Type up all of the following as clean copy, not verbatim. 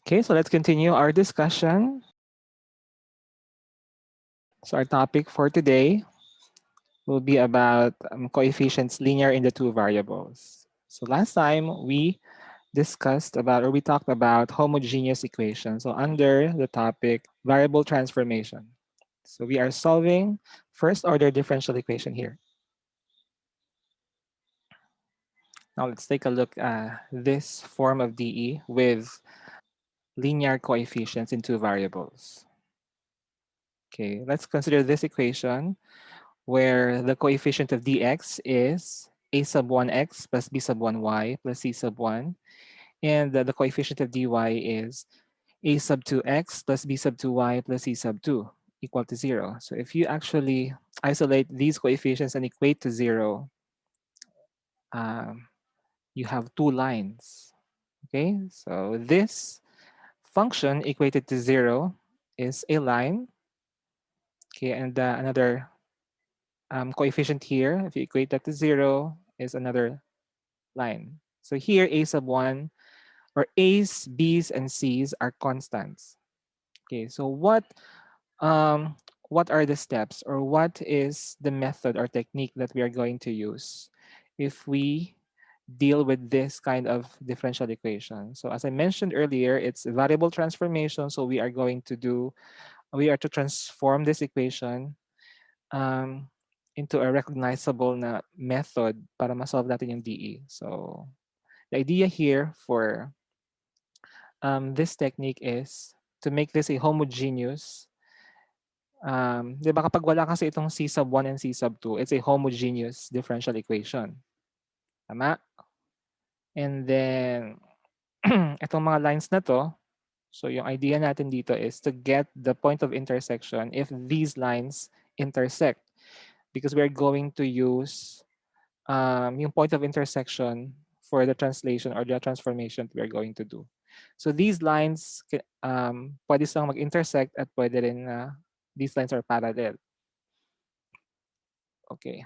Okay, so let's continue our discussion. So our topic for today will be about coefficients linear in the two variables. So last time we discussed about, or we talked about, homogeneous equations. So under the topic variable transformation. So we are solving first order differential equation here. Now let's take a look at this form of DE with linear coefficients in two variables. Okay, let's consider this equation where the coefficient of dx is a sub 1x plus b sub 1y plus c sub 1. And the coefficient of dy is a sub 2x plus b sub 2y plus c sub 2 equal to 0. So if you actually isolate these coefficients and equate to 0, you have two lines. Okay, so this function equated to 0 is a line. Okay, and another coefficient here, if you equate that to 0, is another line. So here, a sub 1, or a's, b's, and c's are constants. Okay, so what are the steps, or what is the method or technique that we are going to use if we deal with this kind of differential equation? So as I mentioned earlier, it's variable transformation. So we are to transform this equation um, into a recognizable na method para ma-solve natin yung DE. So the idea here for this technique is to make this a homogeneous. Di ba kapag wala kasi itong C sub 1 and C sub 2, it's a homogeneous differential equation. Tama? And then, itong mga lines na to, so yung idea natin dito is to get the point of intersection if these lines intersect. Because we're going to use yung point of intersection for the translation or the transformation we're going to do. So these lines, pwede silang mag-intersect at pwede rin na these lines are parallel. Okay.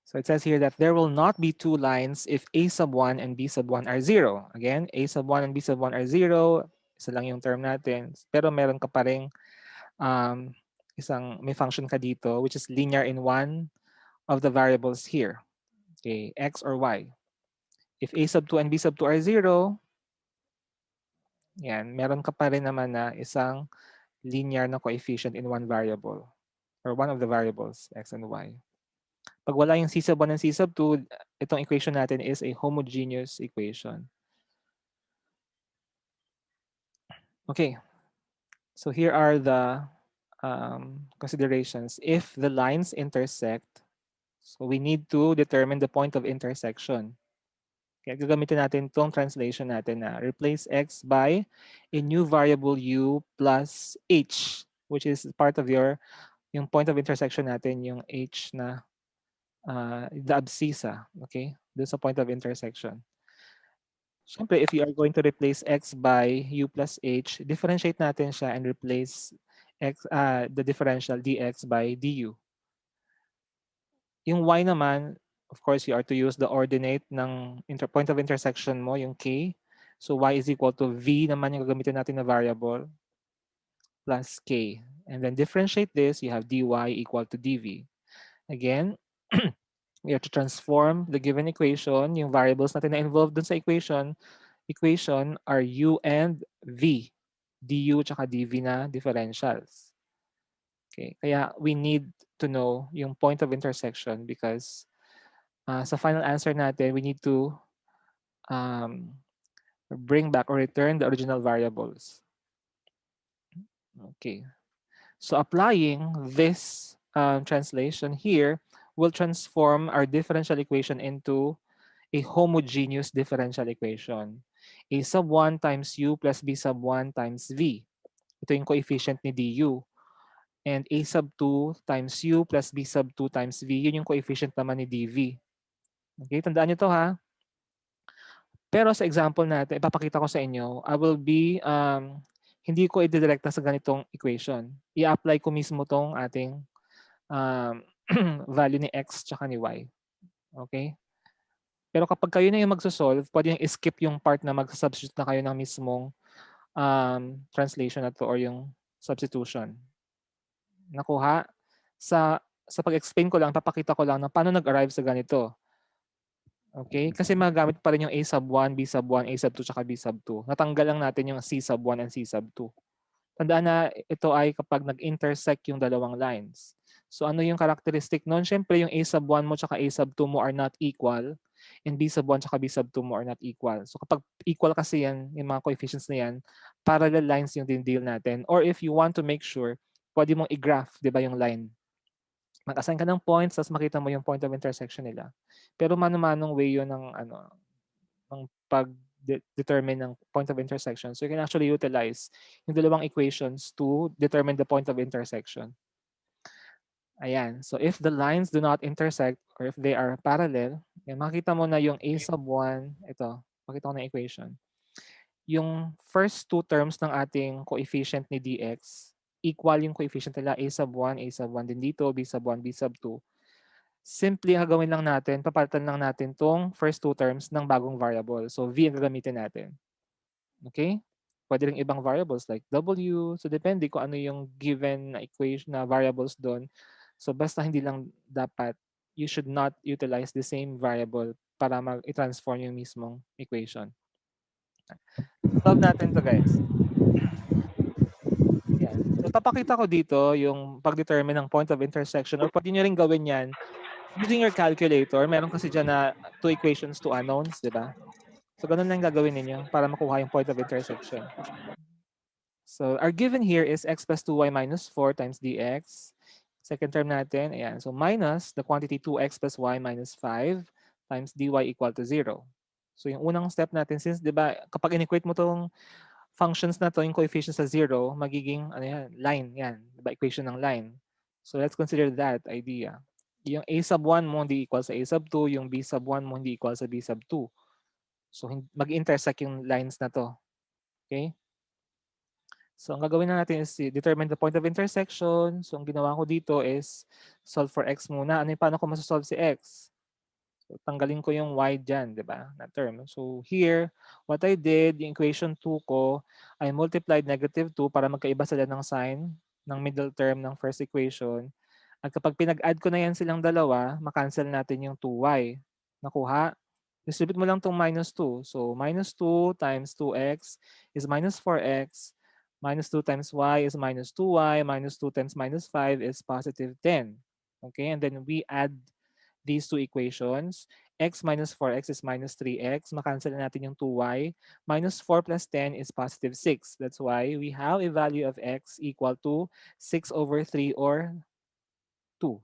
So it says here that there will not be two lines if a sub 1 and b sub 1 are 0. Again, a sub 1 and b sub 1 are 0. Isa lang yung term natin. Pero meron ka pa rin may function ka dito which is linear in one of the variables here. Okay, x or y. If a sub 2 and b sub 2 are 0, yan, meron ka pa rin naman na isang linear na coefficient in one variable or one of the variables, x and y. Pag wala yung c sub 1 and c sub 2, itong equation natin is a homogeneous equation. Okay, so here are the considerations. If the lines intersect, so we need to determine the point of intersection. Kaya gagamitin natin itong translation natin na replace x by a new variable u plus h, which is part of yung point of intersection natin, yung h na the abscissa, okay? Doon sa point of intersection. Siyempre, if you are going to replace x by u plus h, differentiate natin siya and replace the differential dx by du. Yung y naman, of course, you are to use the ordinate ng point of intersection mo, yung k. So y is equal to v naman yung gagamitin natin na variable plus k. And then differentiate this, you have dy equal to dv. Again, we have to transform the given equation. Yung variables natin na involved dun sa equation are u and v. du tsaka dv na differentials. Okay, kaya we need to know yung point of intersection because sa final answer natin, we need to bring back or return the original variables. Okay, so applying this translation here will transform our differential equation into a homogeneous differential equation. A sub 1 times u plus b sub 1 times v. Ito yung coefficient ni du. And a sub 2 times u plus b sub 2 times v, yun yung coefficient naman ni dv. Okay, tandaan nyo to ha. Pero sa example natin, ipapakita ko sa inyo, I will be, hindi ko i-directa sa ganitong equation. I-apply ko mismo tong ating value ni x tsaka ni y. Okay? Pero kapag kayo na yung magso-solve, puwede yung skip yung part na magsa-substitute na kayo ng mismong, translation na 'to or yung substitution. Nakuha? Sa pag-explain ko lang, papakita ko lang na paano nag-arrive sa ganito, okey? Kasi magagamit pa rin yung A sub 1, B sub 1, A sub 2, tsaka B sub 2. Natanggal lang natin yung C sub 1 and C sub 2. Tandaan na ito ay kapag nag-intersect yung dalawang lines. So ano yung characteristic nun? Siyempre yung A sub 1 mo tsaka A sub 2 mo are not equal and B sub 1 tsaka B sub 2 mo are not equal. So kapag equal kasi yan, yung mga coefficients na yan, parallel lines yung din-deal natin. Or if you want to make sure, pwede mong i-graph, di ba, yung line. Mag-assign ka ng points, tapos makita mo yung point of intersection nila. Pero mano-manong way yun ng ano, ng pag-determine ng point of intersection. So you can actually utilize yung dalawang equations to determine the point of intersection. Ayan. So if the lines do not intersect or if they are parallel, yan, makita mo na yung A sub 1, ito, makita ko na equation. Yung first two terms ng ating coefficient ni dx, equal yung coefficient nila A sub 1 din dito, B sub 1, B sub 2. Simply ang gagawin lang natin, papalitan lang natin tong first two terms ng bagong variable. So v ang gagamitin natin. Okay? Pwede ring ibang variables like w. So depende kung ano yung given na equation na variables doon. So basta hindi lang dapat, you should not utilize the same variable para i-transform yung mismong equation. Solve natin to, guys. Yan. So papakita ko dito yung pag-determine ng point of intersection or pwede nyo rin gawin yan using your calculator. Meron kasi dyan na two equations, two unknowns, di ba? So ganun lang gagawin ninyo para makuha yung point of intersection. So our given here is x plus 2y minus 4 times dx. Second term natin, ayan. So minus the quantity 2x plus y minus 5 times dy equal to 0. So yung unang step natin, since di ba kapag inequate mo tong functions na to, yung coefficient sa 0, magiging ano yan, line yan. Diba? Equation ng line. So let's consider that idea. Yung a sub 1 mo hindi equal sa a sub 2, yung b sub 1 mo hindi equal sa b sub 2. So mag-intersect yung lines na to. Okay? So ang gagawin na natin is determine the point of intersection. So ang ginawa ko dito is solve for x muna. Ano yung paano ko masasolve si x? So tanggalin ko yung y dyan, di ba? Na term. So here, what I did, yung equation 2 ko, I multiplied negative 2 para magkaiba sila ng sign ng middle term ng first equation. At kapag pinag-add ko na yan silang dalawa, makancel natin yung 2y. Nakuha? Distribute mo lang itong minus 2. So minus 2 times 2x is minus 4x. Minus 2 times y is minus 2y. Minus 2 times minus 5 is positive 10. Okay, and then we add these two equations. X minus 4x is minus 3x. Makancel na natin yung 2y. Minus 4 plus 10 is positive 6. That's why we have a value of x equal to 6 over 3 or 2.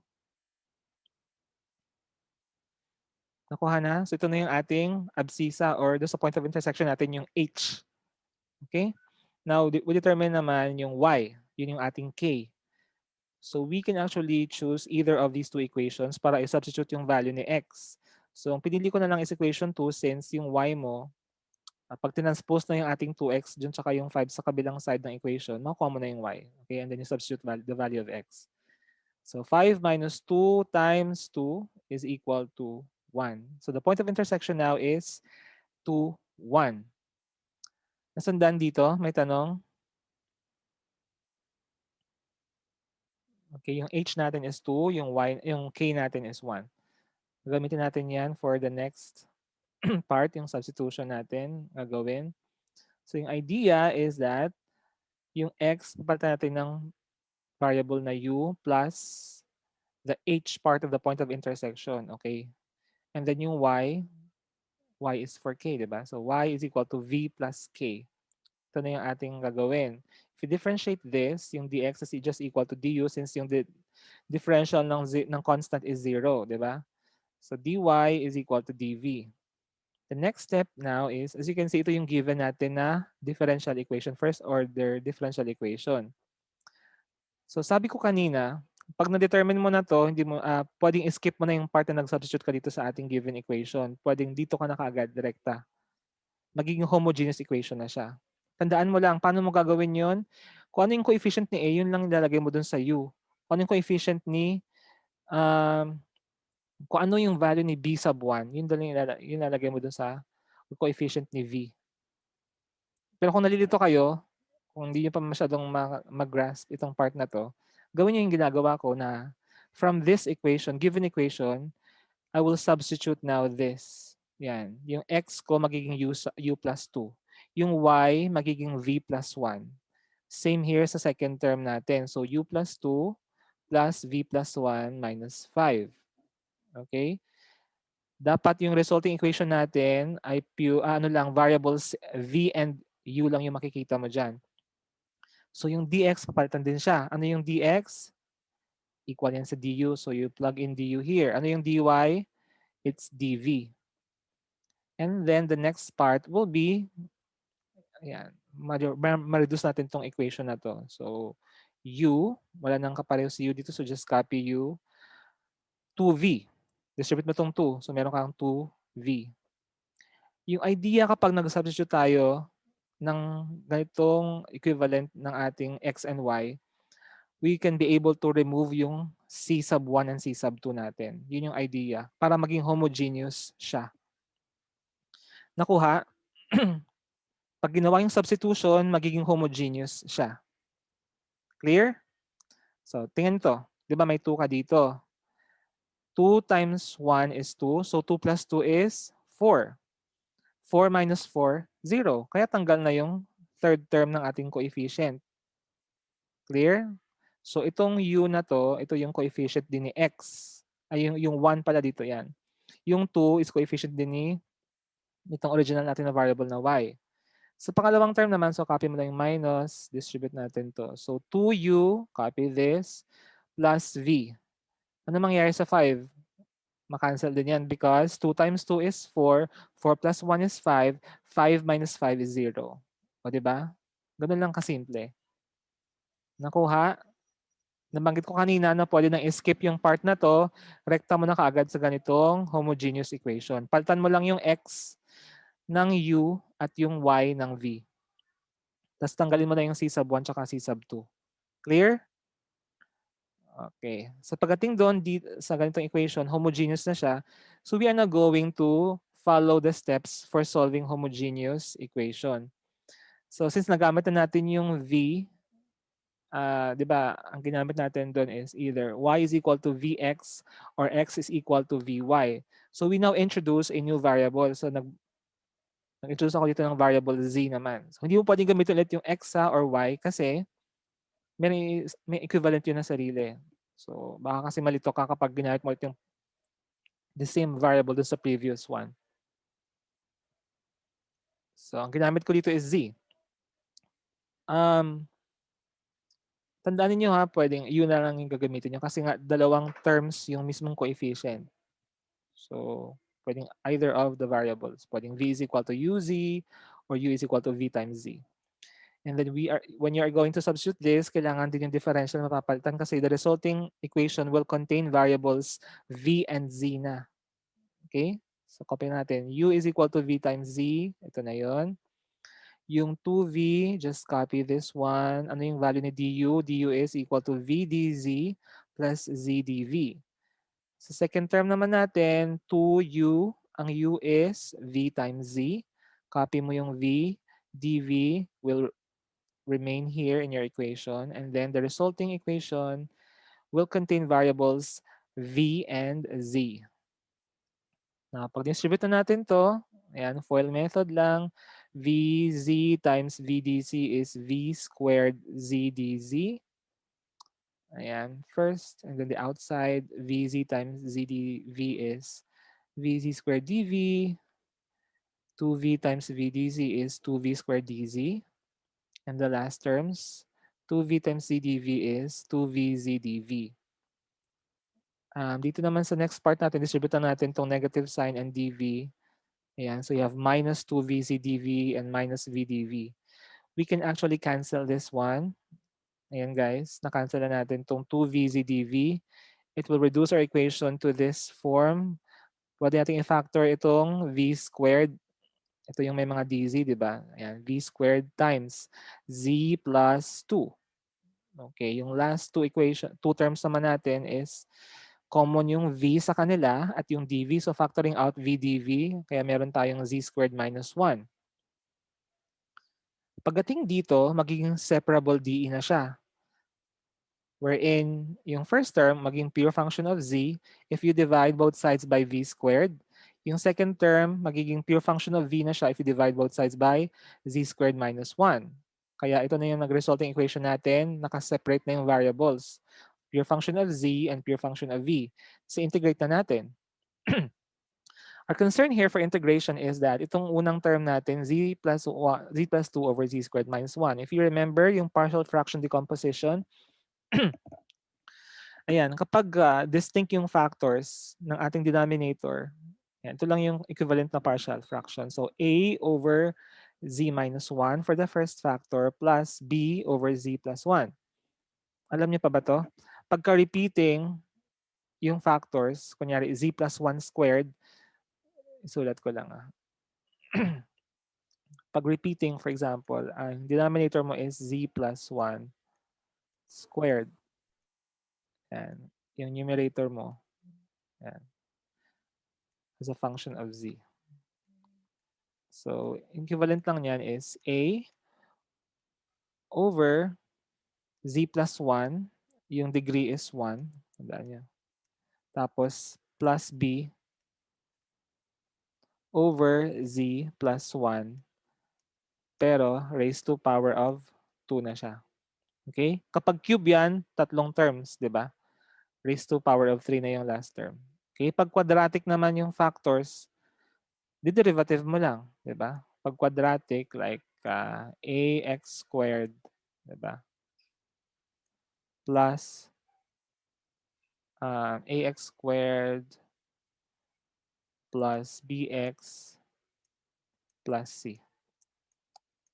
Nakuha na? So ito na yung ating abscissa or the point of intersection natin, yung h. Okay? Now, we determine naman yung y. Yun yung ating k. So we can actually choose either of these two equations para i-substitute yung value ni x. So ang pinili ko na lang is equation 2 since yung y mo, pag tinranspose na yung ating 2x dun tsaka yung 5 sa kabilang side ng equation, makukuha mo na yung y. Okay? And then you substitute the value of x. So 5 minus 2 times 2 is equal to 1. So the point of intersection now is 2, 1. Nasundan dito? May tanong? Okay, yung h natin is 2, yung k natin is 1. Gagamitin natin yan for the next part, yung substitution natin gagawin. So yung idea is that yung x, papalitan natin ng variable na u plus the h part of the point of intersection. Okay? And then yung y is for k, di ba? So y is equal to v plus k. Ito na yung ating gagawin. If you differentiate this, yung dx is just equal to du since yung differential ng constant is 0, di ba? So dy is equal to dv. The next step now is, as you can see, ito yung given natin na differential equation, first order differential equation. So sabi ko kanina, pag na-determine mo na to, hindi mo, pwedeng skip mo na yung part na nag-substitute ka dito sa ating given equation. Pwedeng dito ka na kaagad, direkta. Magiging homogeneous equation na siya. Tandaan mo lang, paano mo gagawin yon? Kung ano yung coefficient ni A, yun lang ilalagay mo dun sa U. Kung ano yung coefficient ni um, Kung ano yung value ni b sub 1, yun lang yung ilalagay mo dun sa coefficient ni v. Pero kung nalilito kayo, kung hindi niyo pa masyadong mag-grasp itong part na 'to, gawin niyo yung ginagawa ko na from this equation, given equation, I will substitute now this. Yan. Yung x ko magiging u plus 2. Yung y magiging v plus 1. Same here sa second term natin. So u plus 2 plus v plus 1 minus 5. Okay? Dapat yung resulting equation natin ay ano lang, variables v and u lang yung makikita mo dyan. So yung dx, papalitan din siya. Ano yung dx? Equal yan sa du. So you plug in du here. Ano yung dy? It's dv. And then the next part will be, ayan, ma-reduce natin tong equation na to. So u, wala nang kapareho si u dito. So just copy u. 2v. Distribute mo tong 2. So meron kang 2v. Yung idea kapag nag-substitute tayo ng ganitong equivalent ng ating x and y, we can be able to remove yung C sub 1 and C sub 2 natin. Yun yung idea. Para maging homogeneous siya. Nakuha? Pag ginawa yung substitution, magiging homogeneous siya. Clear? So, tingnan to. Di ba may 2 ka dito? 2 times 1 is 2. So, 2 plus 2 is 4. 4 minus 4, 0. Kaya tanggal na yung third term ng ating coefficient. Clear? So itong u na to, ito yung coefficient din ni x. Ay yung 1 pala dito yan. Yung 2 is coefficient din ni itong original natin na variable na y. Sa pangalawang term naman, so copy mo lang yung minus, distribute natin to. So 2u, copy this, plus v. Ano mangyayari sa 5? Makancel din yan because 2 times 2 is 4, 4 plus 1 is 5, 5 minus 5 is 0. O diba? Ganun lang kasimple. Nakuha? Nabanggit ko kanina na pwede nang skip yung part na to, rekta mo na kaagad sa ganitong homogeneous equation. Palitan mo lang yung x ng u at yung y ng v. Tapos tanggalin mo na yung c sub 1 at c sub 2. Clear? Okay. So pagdating doon sa ganitong equation, homogeneous na siya. So we are now going to follow the steps for solving homogeneous equation. So since nagamit na natin yung v, 'di ba, ang ginamit natin doon is either y is equal to vx or x is equal to vy. So we now introduce a new variable. So nag-introduce ako dito ng variable z naman. So hindi mo pwedeng gamitin ulit yung x or y kasi may equivalent yun na sarili. So baka kasi malito ka kapag ginamit mo ulit yung the same variable dun sa previous one. So ang ginamit ko dito is z. Tandaan niyo ha, pwedeng yun na lang yung gagamitin niyo kasi nga dalawang terms yung mismong coefficient. So, pwedeng either of the variables. Pwedeng v is equal to uz or u is equal to v times z. And then when you are going to substitute this, kailangan din yung differential mapapalitan kasi the resulting equation will contain variables v and z na. Okay? So, copy natin. U is equal to v times z. Ito na yon. Yung 2v, just copy this one. Ano yung value ni du? Du is equal to v dz plus z dv. Sa second term naman natin, 2u, ang u is v times z. Copy mo yung v, dv will remain here in your equation. And then the resulting equation will contain variables v and z. Now, pag distribute na natin to, ayan, FOIL method lang, vz times vdc is v squared z dz. Ayan, first, and then the outside, vz times zdv is vz squared dv. 2v times vdz is 2v squared dz. And the last terms, 2v times zdv is 2v zdv. Dito naman sa next part natin, distribute natin itong negative sign and dv. Ayan, so you have minus 2v zdv and minus vdv. We can actually cancel this one. Ayan guys, na-cancel na natin itong 2v zdv. It will reduce our equation to this form. Pwede natin i-factor itong v squared. Ito yung may mga dz, di ba? Ayan, v squared times z plus 2. Okay, yung last two terms naman natin is common yung v sa kanila at yung dv. So factoring out v dv, kaya meron tayong z squared minus 1. Pagdating dito, magiging separable dE na siya. Wherein yung first term, maging pure function of z if you divide both sides by v squared. Yung second term, magiging pure function of v na siya if you divide both sides by z squared minus 1. Kaya ito na yung nag-resulting equation natin, nakaseparate na yung variables. Pure function of z and pure function of v. So integrate na natin. Our concern here for integration is that itong unang term natin, z plus 2 over z squared minus 1. If you remember yung partial fraction decomposition, ayan, kapag distinct yung factors ng ating denominator, ayan, ito lang yung equivalent na partial fraction. So a over z minus 1 for the first factor plus b over z plus 1. Alam niyo pa ba to? Pagka repeating yung factors, kunyari z plus 1 squared, isulat ko lang Pag repeating, for example, ang denominator mo is z plus 1 squared. Yan. Yung numerator mo, yan, as a function of z. So, equivalent lang yan is a over z plus 1, yung degree is 1. Tandaan niya. Tapos, plus b over z plus 1, pero raised to power of 2 na siya. Okay? Kapag cube yan, tatlong terms, di ba? Raised to power of 3 na yung last term. Okay? Pag quadratic naman yung factors, di-derivative mo lang, di ba? Pag quadratic, like ax squared, di ba? Plus ax squared plus bx plus c.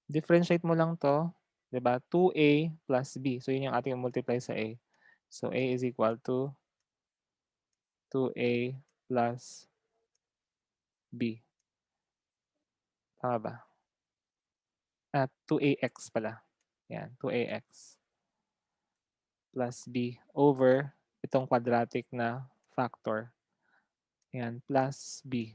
Differentiate mo lang to, di ba? 2a plus b. So, yun yung ating multiply sa a. So, a is equal to 2a plus b. Tama ba? 2ax pala. Yan, 2ax plus b over itong quadratic na factor. Yan, plus b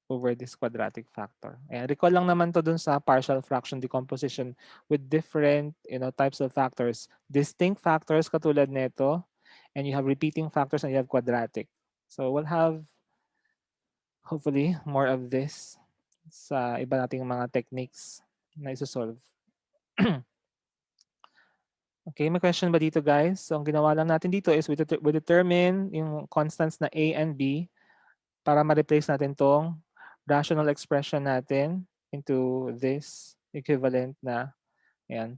over this quadratic factor. Ayan, recall lang naman to dun sa partial fraction decomposition with different types of factors. Distinct factors katulad nito, and you have repeating factors and you have quadratic. So we'll have hopefully more of this sa iba nating mga techniques na isosolve. Okay, may question ba dito guys? So ang ginawa lang natin dito is we determine yung constants na a and b para ma-replace natin tong rational expression natin into this equivalent na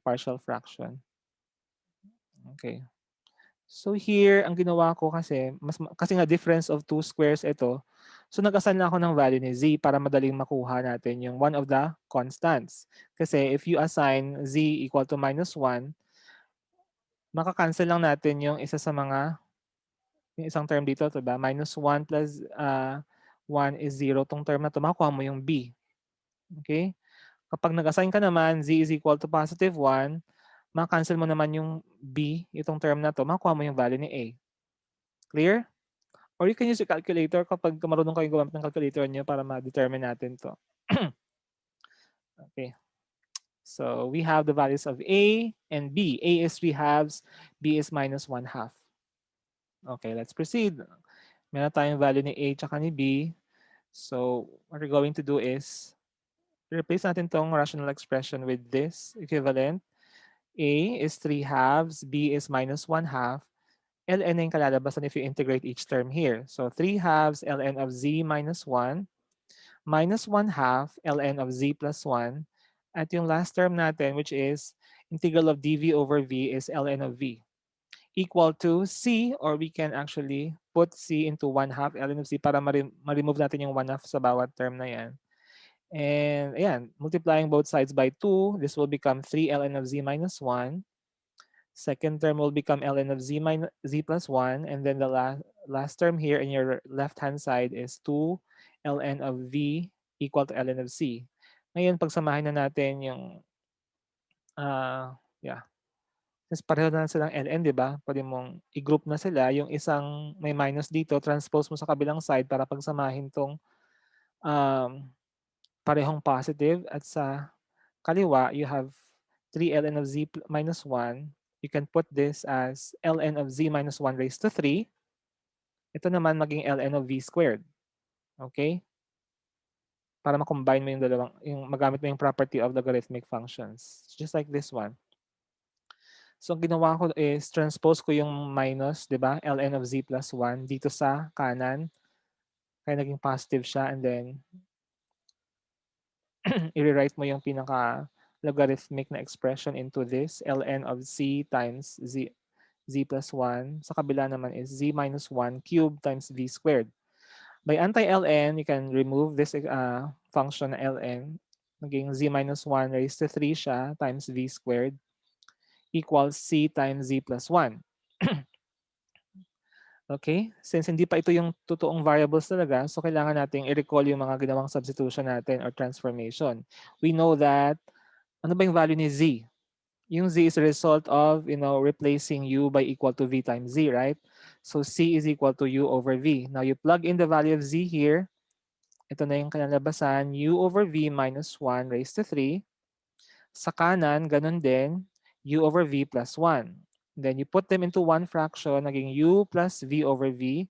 partial fraction. Okay. So here, ang ginawa ko kasi nga difference of two squares ito, so nag-assign na ako ng value ni z para madaling makuha natin yung one of the constants. Kasi if you assign z equal to minus 1, makakancel lang natin yung isa sa yung isang term dito, diba? Minus 1 plus 1 is 0. Tong term na to, makukuha mo yung b. Okay? Kapag nag-assign ka naman, z is equal to positive 1, makancel mo naman yung b, itong term na to, makukuha mo yung value ni a. Clear? Or you can use a calculator kapag marunong kayo gumamit ng calculator niyo para ma-determine natin to. Okay. So we have the values of a and b. A is 3 halves, b is minus 1 half. Okay, let's proceed. Meron tayong value ni a tsaka ni b. So what we're going to do is replace natin tong rational expression with this equivalent. A is 3 halves, b is minus 1 half. ln na yung kalalabasan if you integrate each term here. So 3 halves ln of z minus 1 minus 1 half ln of z plus 1. At yung last term natin, which is integral of dv over v, is ln of v equal to c, or we can actually put c into 1 half ln of c para ma-remove natin yung 1 half sa bawat term na yan. And ayan, multiplying both sides by 2, this will become 3 ln of z minus 1. Second term will become ln of z minus z plus 1. And then the last term here in your left-hand side is 2 ln of v equal to ln of c. Ngayon, pagsamahin na natin yung, yeah, Since pareho na silang ln, di ba? Pwede mong i-group na sila. Yung isang may minus dito, transpose mo sa kabilang side para pagsamahin tong um, parehong positive. At sa kaliwa, you have 3 ln of z minus 1. You can put this as ln of z minus 1 raised to 3. Ito naman maging ln of v squared. Okay? Para ma-combine mo yung dalawang, yung magamit mo yung property of logarithmic functions. Just like this one. So, ang ginawa ko is transpose ko yung minus, di ba? ln of z plus 1 dito sa kanan. Kaya naging positive siya. And then, i-rewrite mo yung pinaka logarithmic na expression into this. ln of z times z plus 1. Sa kabila naman is z minus 1 cubed times v squared. By anti-ln, you can remove this function na ln. Naging z minus 1 raised to 3 siya times v squared equals c times z plus 1. Okay? Since hindi pa ito yung totoong variables talaga, so kailangan nating i-recall yung mga ginawang substitution natin or transformation. We know that, ano ba yung value ni z? Yung z is a result of, replacing u by equal to v times z, right? So c is equal to u over v. Now you plug in the value of z here. Ito na yung kalalabasan, u over v minus 1 raised to 3. Sa kanan, ganun din, u over v plus 1. Then you put them into one fraction, naging u plus v over v.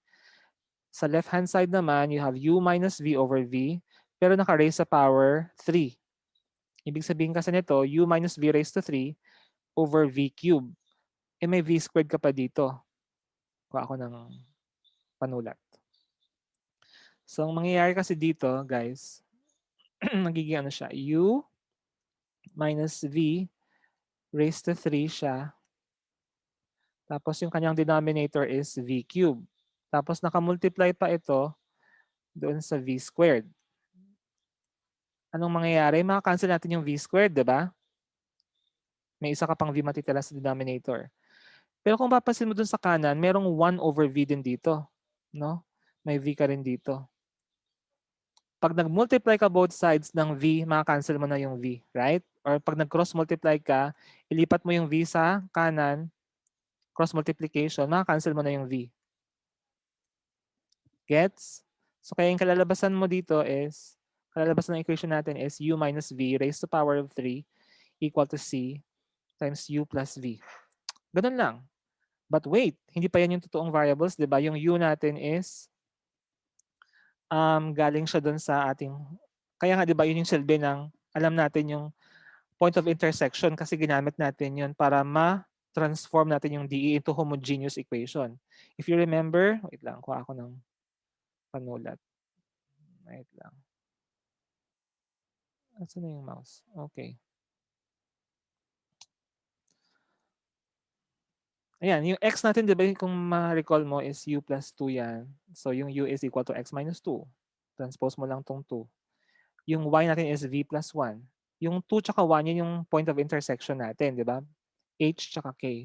Sa left-hand side naman, you have u minus v over v, pero naka-raise sa power 3. Ibig sabihin kasi nito, u minus v raised to 3 over v cube. Eh may v squared ka pa dito. Kuha ako ng panulat. So, ang mangyayari kasi dito, guys, nagiging ano siya, u minus v raised to 3 siya. Tapos yung kanyang denominator is v cube. Tapos nakamultiply pa ito doon sa v squared. Anong mangyayari? Maka-cancel natin yung v squared, di ba? May isa ka pang v matitira sa denominator. Pero kung papasin mo doon sa kanan, merong 1 over v din dito. No? May v ka rin dito. Pag nag-multiply ka both sides ng v, maka-cancel mo na yung v, right? Or pag nag-cross multiply ka, ilipat mo yung v sa kanan, cross multiplication, maka-cancel mo na yung v. Gets? So kaya yung kalalabasan mo dito is, kalalabasan ng equation natin is u minus v raised to power of 3 equal to c times u plus v. Ganun lang. But wait, hindi pa yan yung totoong variables, di ba? Yung u natin is galing siya doon sa ating, kaya nga di ba yun yung silbi ng, alam natin yung point of intersection kasi ginamit natin yun para ma-transform natin yung DE into homogeneous equation. If you remember, wait lang, kuha ako ng panulat. Wait lang. Asan na yung mouse? Okay. Ayan, yung x natin, di ba, kung ma-recall mo is u plus 2 yan. So yung u is equal to x minus 2. Transpose mo lang tong 2. Yung y natin is v plus 1. Yung 2 tsaka 1, yun yung point of intersection natin, di ba? H tsaka k.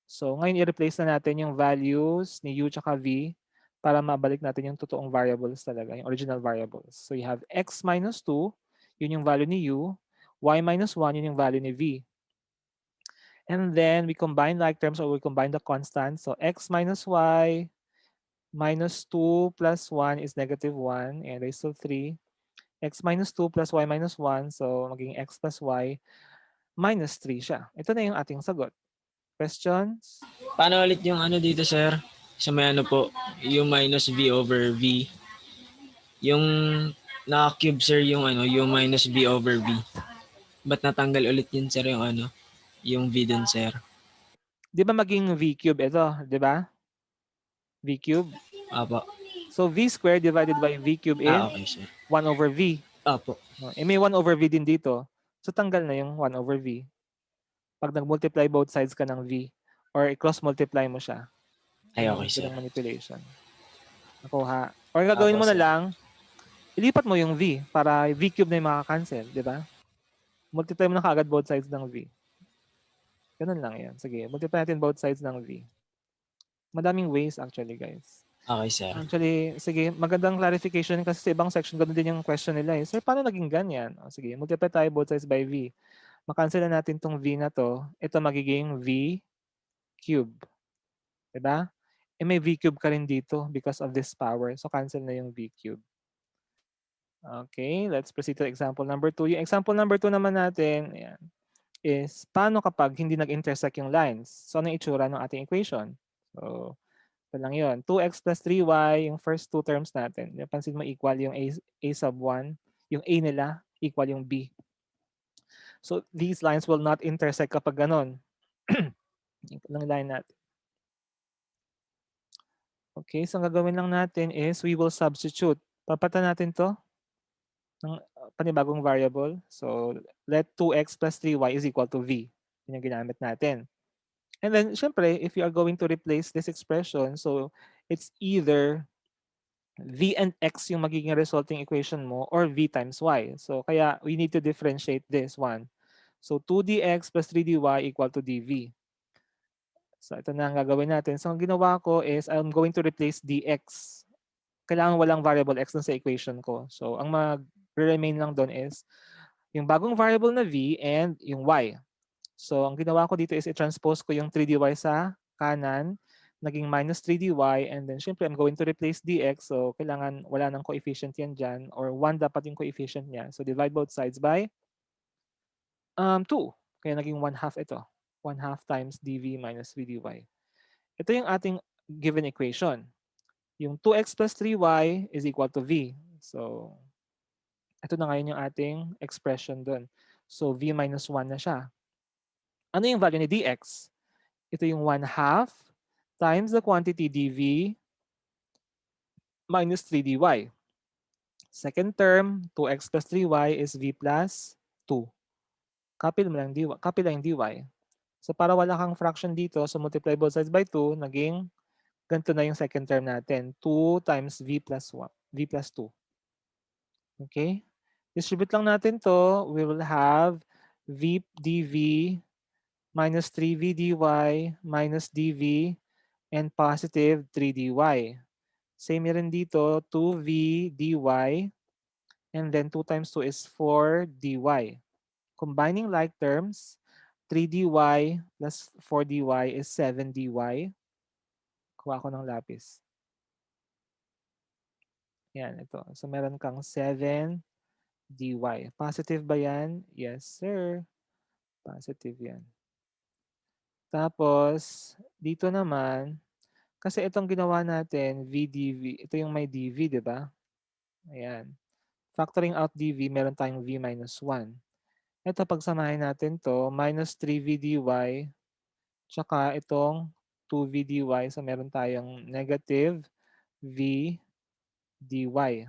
So ngayon i-replace na natin yung values ni u tsaka v para mabalik natin yung totoong variables talaga, yung original variables. So you have x minus 2, yun yung value ni u. Y minus 1, yun yung value ni v. And then we combine like terms or we combine the constants. So x minus y minus 2 plus 1 is negative 1 and raised to 3. X minus 2 plus y minus 1. So maging x plus y minus 3 siya. Ito na yung ating sagot. Questions? Paano ulit yung ano dito, sir? Sa may ano po, yung minus v over v. Yung naka-cube, sir, yung ano, yung minus v over v. Ba't natanggal ulit yun, sir, yung ano, yung v dun, sir? Di ba maging v cube ito? Di ba? V cube. Apo. So v squared divided by v cube is Okay, sir. 1 over v. Apo. No? Eh, may 1 over v din dito. So tanggal na yung 1 over v. Pag nag-multiply both sides ka ng v or i-cross-multiply mo siya. Ay, Yun yung okay, sir. ganang manipulation. Nakuha. Or gagawin Apo, mo na sir. lang, ilipat mo yung v para v cube na yung makakancel. Di ba? Multiply mo na kaagad both sides ng v. Ganun lang yan. Sige, multiply natin both sides ng v. Madaming ways actually, guys. Okay, sir. Actually, sige, magandang clarification kasi sa ibang section, ganun din yung question nila. Sir, paano naging ganyan? O, sige, multiply tayo both sides by v. makancel na natin 'tong V na 'to, ito magiging V cube, 'di ba? Eh, may V cube ka rin dito because of this power. So, cancel na yung V cube. Okay, let's proceed to example number 2. Yung example number 2 naman natin, ayan, is paano kapag hindi nag-intersect yung lines? So, ano yung itsura ng ating equation? So, ito lang yun. 2x plus 3y, yung first two terms natin. Napansin mo equal yung a sub 1, yung a nila equal yung b. So, these lines will not intersect kapag ganon. Ito lang line natin. Okay, so ang gagawin lang natin is we will substitute. Papatan natin to ng panibagong variable. So, let 2x plus 3y is equal to v. Yun yung ginamit natin. And then, syempre, if you are going to replace this expression, so it's either v and x yung magiging resulting equation mo or v times y. So, kaya we need to differentiate this one. So, 2dx plus 3dy equal to dv. So, ito na ang gagawin natin. So, ang ginawa ko is I'm going to replace dx. Kailangan walang variable x dun sa equation ko. So, ang mag-remain lang doon is yung bagong variable na v and yung y. So, ang ginawa ko dito is i-transpose ko yung 3dy sa kanan, naging minus 3dy, and then syempre I'm going to replace dx. So, kailangan wala ng coefficient yan dyan, or 1 dapat yung coefficient niya. So, divide both sides by 2. Kaya naging 1 half ito. 1 half times dv minus 3dy. Ito yung ating given equation. Yung 2x plus 3y is equal to v. So, ito na ngayon yung ating expression doon. So, v minus 1 na siya. Ano yung value ni dx? Ito yung 1 half times the quantity dv minus 3dy. Second term, 2x plus 3y is v plus 2. Copy mo lang dy, copy lang yung dy. So para wala kang fraction dito, so multiply both sides by 2, naging ganito na yung second term natin. 2 times v plus 1, v plus 2. Okay? Distribute lang natin to. We will have v dv minus 3v dy minus dv and positive 3 dy. Same rin dito, 2v dy and then 2 times 2 is 4 dy. Combining like terms, 3 dy plus 4 dy is 7 dy. Kuha ko ng lapis. Yan, ito. So meron kang 7 dy. Positive ba yan? Yes, sir. Positive yan. Tapos, dito naman, kasi itong ginawa natin, v dv, ito yung may dv, di ba? Ayan. Factoring out dv, meron tayong v minus 1. Ito, pagsamahin natin to, minus 3v dy, tsaka itong 2v dy. So, meron tayong negative v dy.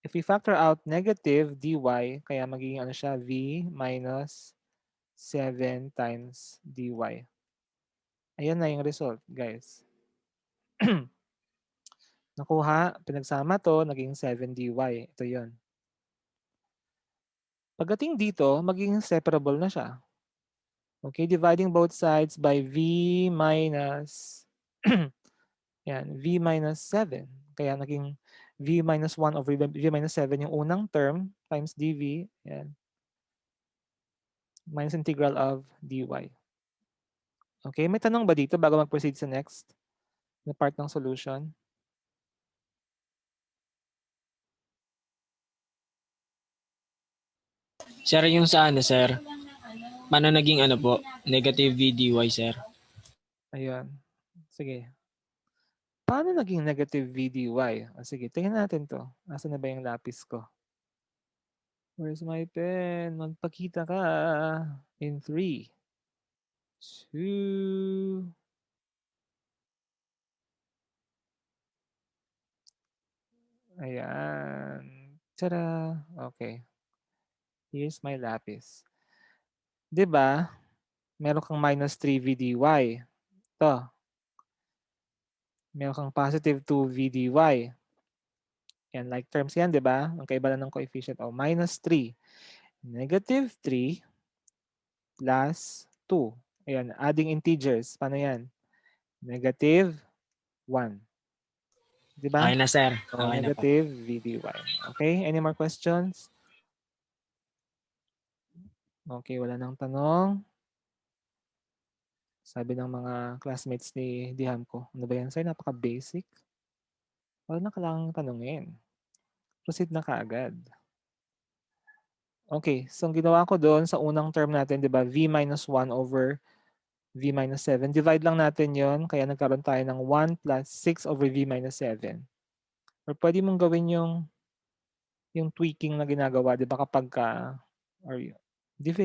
If we factor out negative dy, kaya magiging ano siya, v minus 7 times dy. Ayan na yung result, guys. Nakuha, pinagsama to, naging 7 dy. Ito yon. Pagdating dito, magiging separable na siya. Okay, dividing both sides by v minus yan, v minus 7. Kaya naging v minus 1 over v minus 7 yung unang term times dv. Yan. Minus integral of dy. Okay, may tanong ba dito bago mag-proceed sa next na part ng solution? Sir, yung sa ano, sir? Paano naging ano po? Negative v dy, sir? Ayun. Sige. Paano naging negative v dy? Sige, tingnan natin to. Nasaan na ba yung lapis ko? Where's my pen? Magpakita ka. In 3, 2, ayan. Tada! Okay. Here's my lapis. 'Di ba? Meron kang minus 3v dy. Ito. Meron kang positive 2v dy. Yan, like terms yan, 'di ba? Ang kaiba lang ng coefficient. Oh, minus 3. Negative 3 plus 2. Ayan, adding integers. Paano yan? Negative 1. 'Di ba? Okay na, sir. So, Okay na po. negative v dy. Okay, any more questions? Okay, wala nang tanong. Sabi ng mga classmates ni Diham ko, ano ba yan sir, napaka-basic. Wala na kailangang tanungin. Proceed na kaagad. Okay, so ang ginawa ko doon sa unang term natin, di ba, v minus 1 over v minus 7. Divide lang natin yon, kaya nagkaroon tayo ng 1 plus 6 over v minus 7. Or pwede mong gawin yung tweaking na ginagawa, di ba, kapag ka, or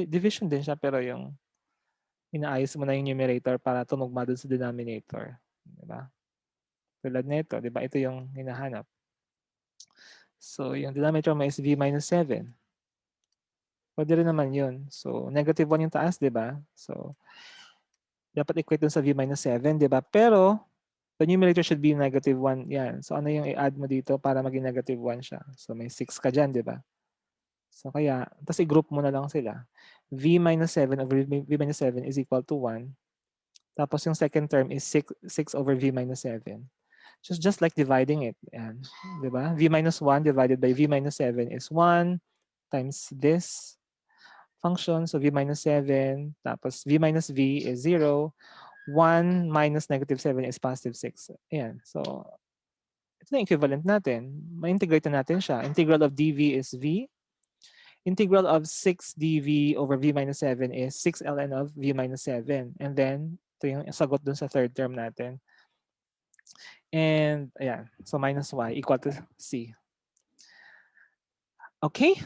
division din siya, pero yung inaayos mo na yung numerator para tumugma dun sa denominator. Di ba? Tulad nito, di ba? Ito yung hinahanap. So, yung denominator mo is v minus 7. Pwede rin naman yun. So, negative 1 yung taas, di ba? So, dapat equate dun sa v minus 7, di ba? Pero, the numerator should be negative 1. Yan. So, ano yung i-add mo dito para maging negative 1 siya? So, may 6 ka dyan, di ba? So, kaya, tapos i-group mo na lang sila. V minus 7 over v minus 7 is equal to 1. Tapos yung second term is 6 over v minus 7. Just like dividing it. Yan. Di ba? V minus 1 divided by v minus 7 is 1 times this function. So v minus 7. Tapos v minus v is 0. 1 minus negative 7 is positive 6. Ayan. So, ito na equivalent natin. Ma-integrate na natin siya. Integral of dv is v. Integral of 6 dv over v minus 7 is 6 ln of v minus 7. And then, ito yung sagot dun sa third term natin. And, ayan. So, minus y equal to c. Okay?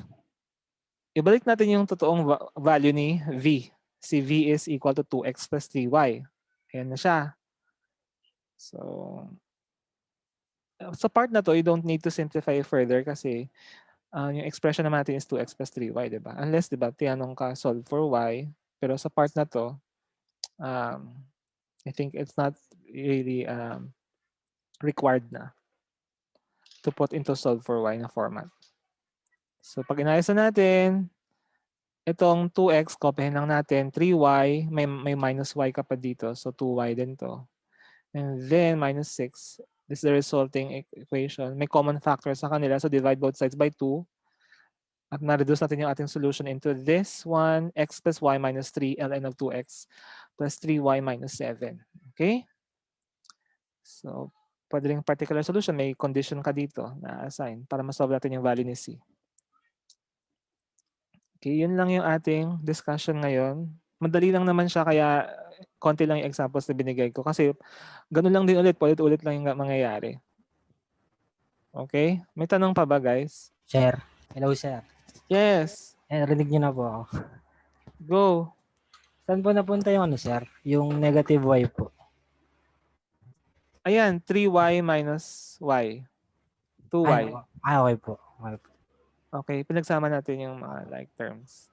Ibalik natin yung totoong value ni v. Si v is equal to 2x plus 3y. Ayan na siya. So, sa part na to, you don't need to simplify further kasi yung expression naman natin is 2x plus 3y, di ba? Unless, di ba, tinanong ka solve for y. Pero sa part na to, um, I think it's not really required na to put into solve for y na format. So, pag inayos na natin, itong 2x, copyhin lang natin, 3y, may minus y ka pa dito. So, 2y din to. And then, minus 6. This is the resulting equation. May common factor sa kanila. So, divide both sides by 2. At na-reduce natin yung ating solution into this one, x plus y minus 3 ln of 2x plus 3y minus 7. Okay? So, pwede rin particular solution. May condition ka dito na assign para masolve natin yung value ni c. Okay, yun lang yung ating discussion ngayon. Madali lang naman siya kaya konti lang yung examples na binigay ko kasi ganun lang din ulit, paulit-ulit lang yung mangyayari. Okay? May tanong pa ba, guys? Sir, hello sir. Yes. Rinig niyo na po ako. Go. Saan po napunta yung ano sir? Yung negative y po. Ayan, 3y minus y. 2y. Okay po. Okay po. Okay, pinagsama natin yung mga like terms.